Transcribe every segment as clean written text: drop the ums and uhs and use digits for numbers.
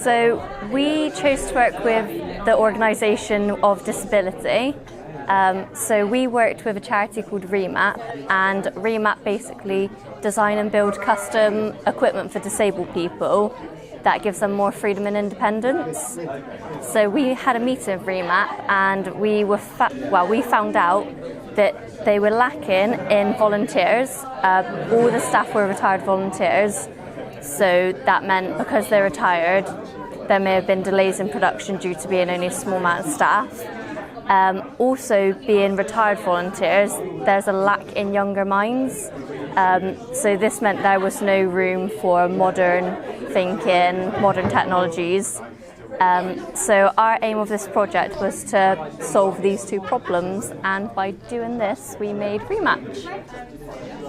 So we chose to work with the organisation of disability. So we worked with a charity called Remap, and Remap basically design and build custom equipment for disabled people that gives them more freedom and independence. So we had a meeting with Remap, and we found out that they were lacking in volunteers. All the staff were retired volunteers, so that meant because they're retired, there may have been delays in production due to being only a small amount of staff. Also, being retired volunteers, there's a lack in younger minds. So this meant there was no room for modern thinking, modern technologies. So our aim of this project was to solve these two problems, and by doing this, we made Rematch.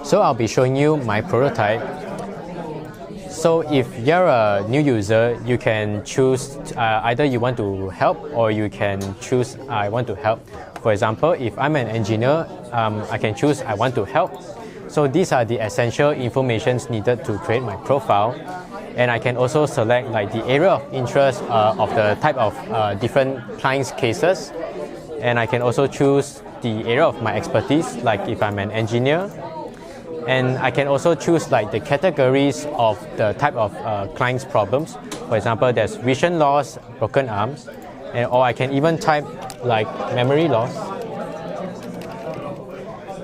So I'll be showing you my prototype. So if you're a new user, you can choose either you want to help or you can choose I want to help. For example, if I'm an engineer, I can choose I want to help. So these are the essential informations needed to create my profile. And I can also select like the area of interest of the type of different clients' cases. And I can also choose the area of my expertise, like if I'm an engineer. And I can also choose like the categories of the type of client's problems. For example, there's vision loss, broken arms, or I can even type like memory loss.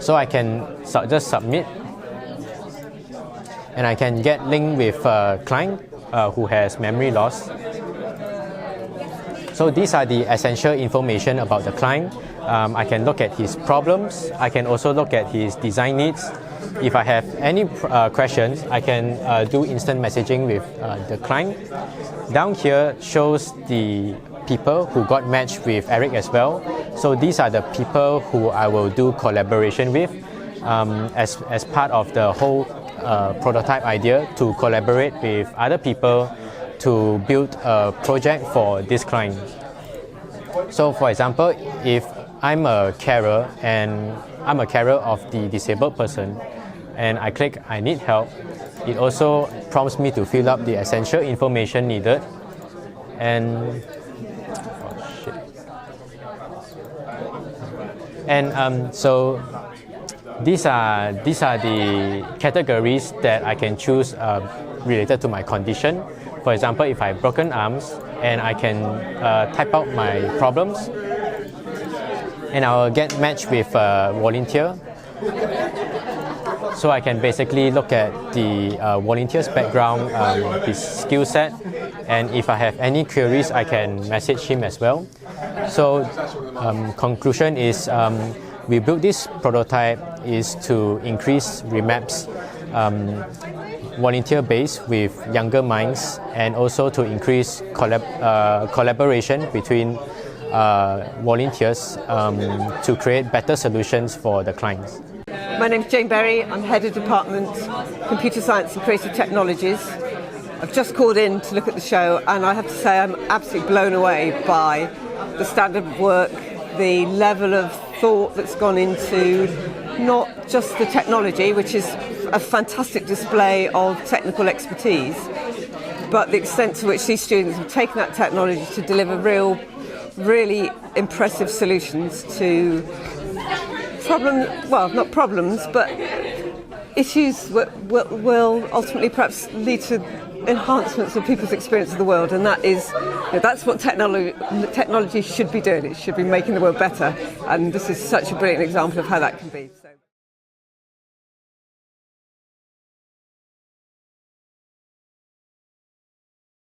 So I can just submit, and I can get linked with a client who has memory loss. So these are the essential information about the client. I can look at his problems. I can also look at his design needs. If I have any questions, I can do instant messaging with the client. Down here shows the people who got matched with Eric as well. So these are the people who I will do collaboration with as part of the whole prototype idea, to collaborate with other people to build a project for this client. So for example, if I'm a carer and I'm a carer of the disabled person, and I click I need help, it also prompts me to fill up the essential information needed. And so these are the categories that I can choose related to my condition. For example, if I have broken arms, and I can type out my problems, and I will get matched with a volunteer. So I can basically look at the volunteer's background, his skill set, and if I have any queries, I can message him as well. So conclusion is we built this prototype is to increase Remap's volunteer base with younger minds, and also to increase collaboration between volunteers to create better solutions for the clients. My name's Jane Berry. I'm Head of Department Computer Science and Creative Technologies. I've just called in to look at the show, and I have to say I'm absolutely blown away by the standard of work, the level of thought that's gone into not just the technology, which is a fantastic display of technical expertise, but the extent to which these students have taken that technology to deliver really impressive solutions to not problems, but issues that will ultimately perhaps lead to enhancements of people's experience of the world. And that's what technology should be doing. It should be making the world better. And this is such a brilliant example of how that can be.